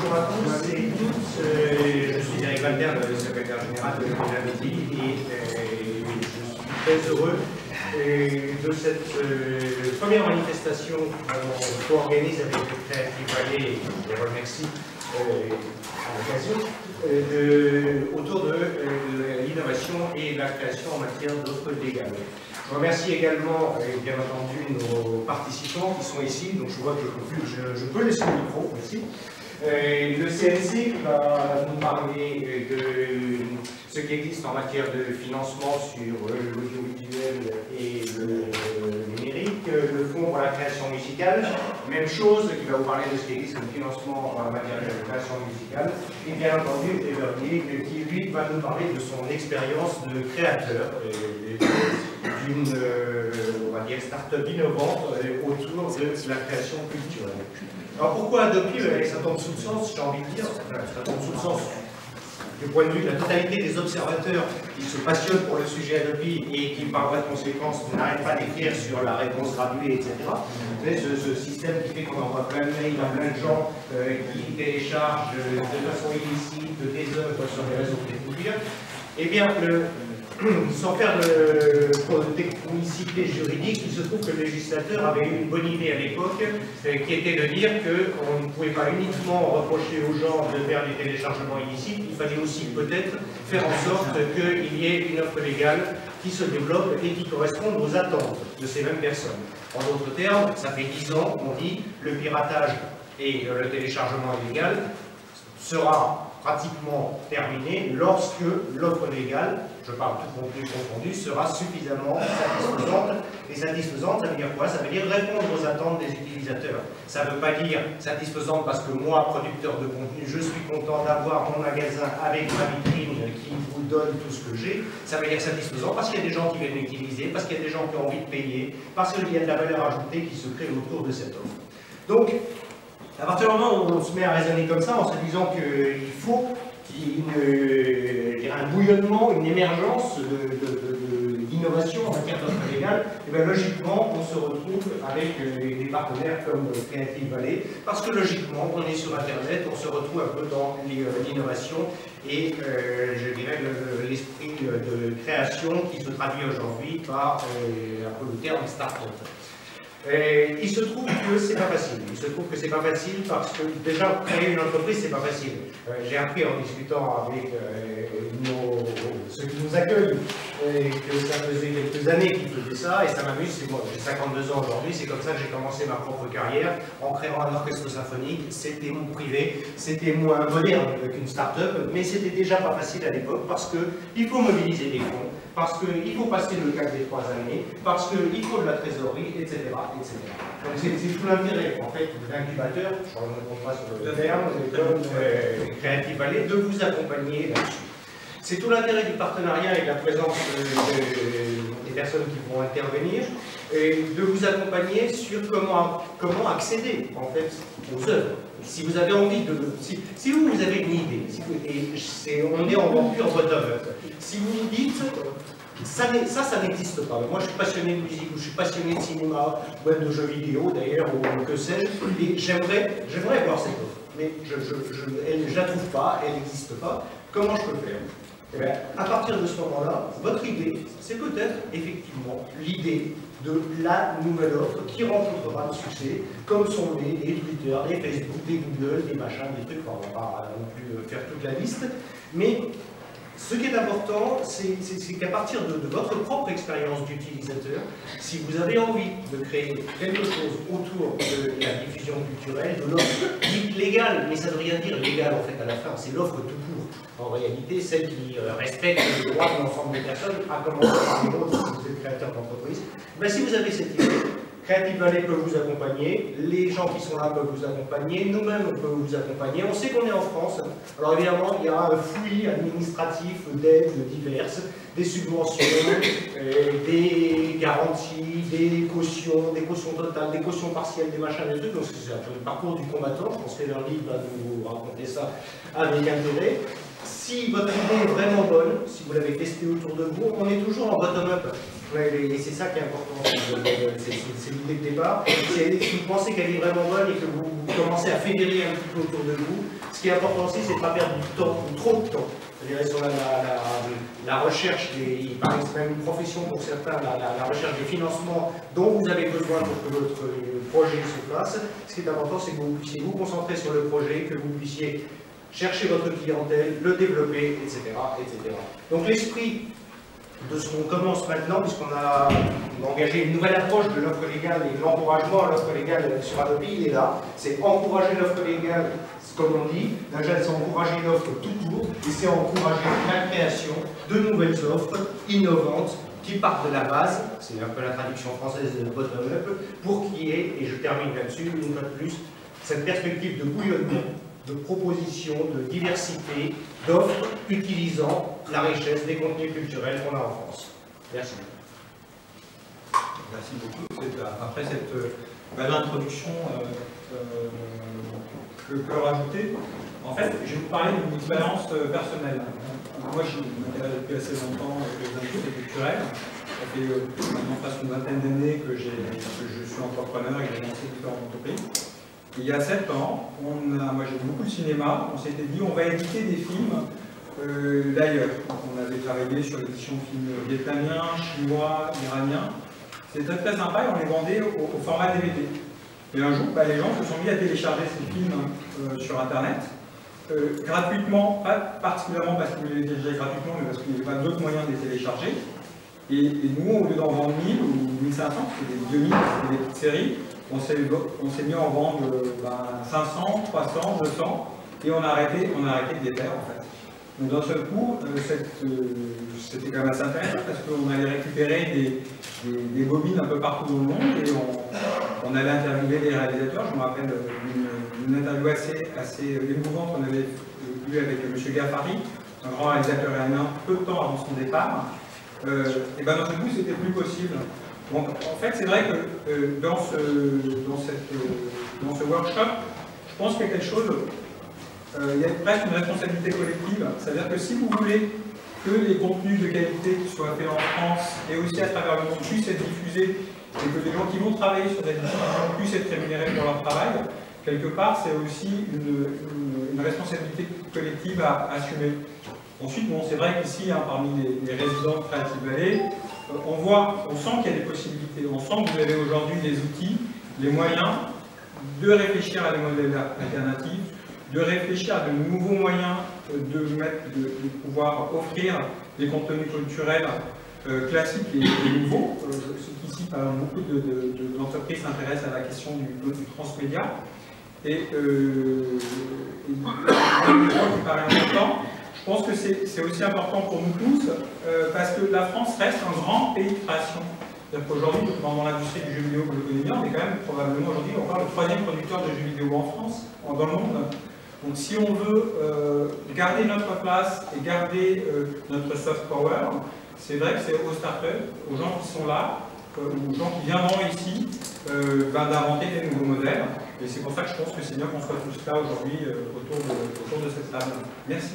Bonjour à tous et toutes. Je suis Eric Walter, le secrétaire général de l'Amity, et je suis très heureux de cette première manifestation qu'on organise avec le Creative Valley, et je les remercie à l'occasion, autour de l'innovation et la création en matière d'offres légales. Je remercie également, bien entendu, nos participants qui sont ici, donc je vois que je peux laisser le micro, merci. Le CNC qui va nous parler de ce qui existe en matière de financement sur l'audiovisuel et le numérique, le Fonds pour la création musicale, même chose, qui va vous parler de ce qui existe comme financement en matière de création musicale, et bien entendu Everly qui lui va nous parler de son expérience de créateur, d'une, on va dire, start-up innovante autour de la création culturelle. Alors pourquoi Adopi? Ça tombe sous le sens, j'ai envie de dire, ça tombe sous le sens du point de vue de la totalité des observateurs qui se passionnent pour le sujet Adopi et qui, par voie de conséquence, n'arrêtent pas d'écrire sur la réponse graduée, etc. Vous savez, ce système qui fait qu'on envoie plein de mails à plein de gens qui téléchargent de façon illicite des œuvres sur les réseaux pétroliers. Eh bien, sans faire de technicité juridique, il se trouve que le législateur avait eu une bonne idée à l'époque, qui était de dire qu'on ne pouvait pas uniquement reprocher aux gens de faire des téléchargements illicites, il fallait aussi peut-être faire en sorte qu'il y ait une offre légale qui se développe et qui corresponde aux attentes de ces mêmes personnes. En d'autres termes, ça fait 10 ans qu'on dit le piratage et le téléchargement illégal sera pratiquement terminé lorsque l'offre légale, je parle tout contenu confondu, sera suffisamment satisfaisante. Et satisfaisante, ça veut dire quoi? Ça veut dire répondre aux attentes des utilisateurs. Ça ne veut pas dire satisfaisante parce que moi, producteur de contenu, je suis content d'avoir mon magasin avec ma vitrine qui vous donne tout ce que j'ai. Ça veut dire satisfaisant parce qu'il y a des gens qui viennent l'utiliser, parce qu'il y a des gens qui ont envie de payer, parce qu'il y a de la valeur ajoutée qui se crée autour de cette offre. Donc, à partir du moment où on se met à raisonner comme ça, en se disant qu'il faut qu'il y ait un bouillonnement, une émergence d'innovation en matière d'offres légales, et bien logiquement, on se retrouve avec des partenaires comme Creative Valley, parce que logiquement, on est sur Internet, on se retrouve un peu dans l'innovation et, je dirais, l'esprit de création qui se traduit aujourd'hui par un peu le terme start-up. Il se trouve que c'est pas facile. Il se trouve que c'est pas facile parce que déjà créer une entreprise c'est pas facile. J'ai appris en discutant avec ceux qui nous accueillent que ça faisait quelques années qu'ils faisaient ça et ça m'amuse. C'est moi, j'ai 52 ans aujourd'hui, c'est comme ça que j'ai commencé ma propre carrière en créant un orchestre symphonique. C'était mon privé, c'était moins moderne qu'une start-up, mais c'était déjà pas facile à l'époque parce que il faut mobiliser des fonds, parce qu'il faut passer le cap des 3 années, parce qu'il faut de la trésorerie, etc. etc. Donc c'est tout l'intérêt en fait de l'incubateur, je ne reviens pas sur le terme, comme Creative Valley, de vous accompagner là-dessus. C'est tout l'intérêt du partenariat et de la présence des personnes qui vont intervenir, et de vous accompagner sur comment accéder en fait aux œuvres. Si vous avez envie de... Si vous avez une idée, on est en pure bottom-up, si vous vous dites... Ça n'existe pas. Moi, je suis passionné de musique, ou je suis passionné de cinéma, ou même de jeux vidéo, d'ailleurs, ou que sais-je, et j'aimerais voir cette offre. Mais je ne la trouve pas, elle n'existe pas. Comment je peux faire? Eh bien, à partir de ce moment-là, votre idée, c'est peut-être, effectivement, l'idée de la nouvelle offre qui rencontrera le succès, comme sont les Twitter, les Facebook, les Google, les machins, des trucs, enfin, on ne va pas non plus faire toute la liste, mais... Ce qui est important, c'est qu'à partir de votre propre expérience d'utilisateur, si vous avez envie de créer quelque chose autour de la diffusion culturelle, de l'offre dite légale, mais ça ne veut rien dire légal en fait à la fin, c'est l'offre tout court. En réalité, celle qui respecte les droits de l'ensemble des personnes, à commencer par les vôtres si vous êtes créateur d'entreprise. Ben, si vous avez cette idée, Creative Valley peut vous accompagner, les gens qui sont là peuvent vous accompagner, nous-mêmes on peut vous accompagner. On sait qu'on est en France, alors évidemment il y a un fouillis administratif d'aides diverses, des subventions, des garanties, des cautions totales, des cautions partielles, des machins, des trucs. Donc c'est un peu le parcours du combattant, je pense qu'Everly va nous raconter ça avec intérêt. si votre idée est vraiment bonne, si vous l'avez testée autour de vous, on est toujours en bottom-up. Et c'est ça qui est important, c'est l'idée de départ. Si vous pensez qu'elle est vraiment bonne et que vous commencez à fédérer un petit peu autour de vous, ce qui est important aussi, c'est de ne pas perdre du temps, ou trop de temps. C'est-à-dire sur la recherche, il paraît que c'est même une profession pour certains, la recherche des financements dont vous avez besoin pour que votre projet se fasse. Ce qui est important, c'est que vous puissiez vous concentrer sur le projet, que vous puissiez chercher votre clientèle, le développer, etc. etc. Donc l'esprit de ce qu'on commence maintenant, puisqu'on a engagé une nouvelle approche de l'offre légale et de l'encouragement à l'offre légale sur Adopi, il est là. C'est encourager l'offre légale, comme on dit. Déjà, c'est encourager l'offre tout court, et c'est encourager la création de nouvelles offres innovantes qui partent de la base, c'est un peu la traduction française de bottom-up, pour qu'il y ait, et je termine là-dessus, une fois de plus, cette perspective de bouillonnement, de propositions, de diversité, d'offres utilisant la richesse des contenus culturels qu'on a en France. Merci. Merci beaucoup. Après cette belle introduction, que peut rajouter? En fait, je vais vous parler d'une expérience personnelle. Moi, je m'intéresse depuis assez longtemps avec les industries culturelles. Ça fait maintenant presque une vingtaine d'années que je suis entrepreneur et que j'ai lancé différentes entreprises. Il y a 7 ans, moi j'ai beaucoup de cinéma, on s'était dit on va éditer des films d'ailleurs. On avait travaillé sur l'édition de films vietnamiens, chinois, iraniens. C'était très sympa et on les vendait au format DVD. Et un jour, les gens se sont mis à télécharger ces films sur Internet, gratuitement, pas particulièrement parce qu'ils les téléchargeaient gratuitement, mais parce qu'il n'y avait pas d'autres moyens de les télécharger. Et nous, au lieu d'en vendre 1000 ou 1500, c'était des 2000, c'était des petites séries, on s'est mis en vendre 500, 300, 200, et on a arrêté de les faire en fait. Donc d'un seul coup, c'était quand même assez intéressant parce qu'on allait récupérer des bobines un peu partout dans le monde et on allait interviewer les réalisateurs. Je me rappelle une interview assez émouvante qu'on avait eue avec M. Gaffari, un grand réalisateur iranien, peu de temps avant son départ. Et bien dans ce coup, c'était plus possible. Donc en fait, c'est vrai que dans ce workshop, je pense qu'il y a quelque chose, il y a presque une responsabilité collective. C'est-à-dire que si vous voulez que les contenus de qualité soient faits en France et aussi à travers le monde puissent être diffusés et que les gens qui vont travailler sur des diffusions puissent être rémunérés pour leur travail, quelque part, c'est aussi une responsabilité collective à assumer. Ensuite, bon, c'est vrai qu'ici, parmi les résidents de Creative Valley, on sent qu'il y a des possibilités, on sent que vous avez aujourd'hui des outils, les moyens de réfléchir à des modèles alternatifs, de réfléchir à de nouveaux moyens de pouvoir offrir des contenus culturels classiques et nouveaux. Ici, beaucoup d'entreprises s'intéressent à la question du transmédia. Et qui paraît important. Je pense que c'est aussi important pour nous tous, parce que la France reste un grand pays de création. C'est-à-dire qu'aujourd'hui, dans l'industrie du jeu vidéo, vous le connaissez bien, on est quand même probablement aujourd'hui encore le 3e producteur de jeux vidéo en France, dans le monde. Donc si on veut garder notre place et garder notre soft power, c'est vrai que c'est aux startups, aux gens qui sont là, aux gens qui viendront ici, d'inventer des nouveaux modèles. Et c'est pour ça que je pense que c'est bien qu'on soit tous là aujourd'hui autour de cette table. Merci.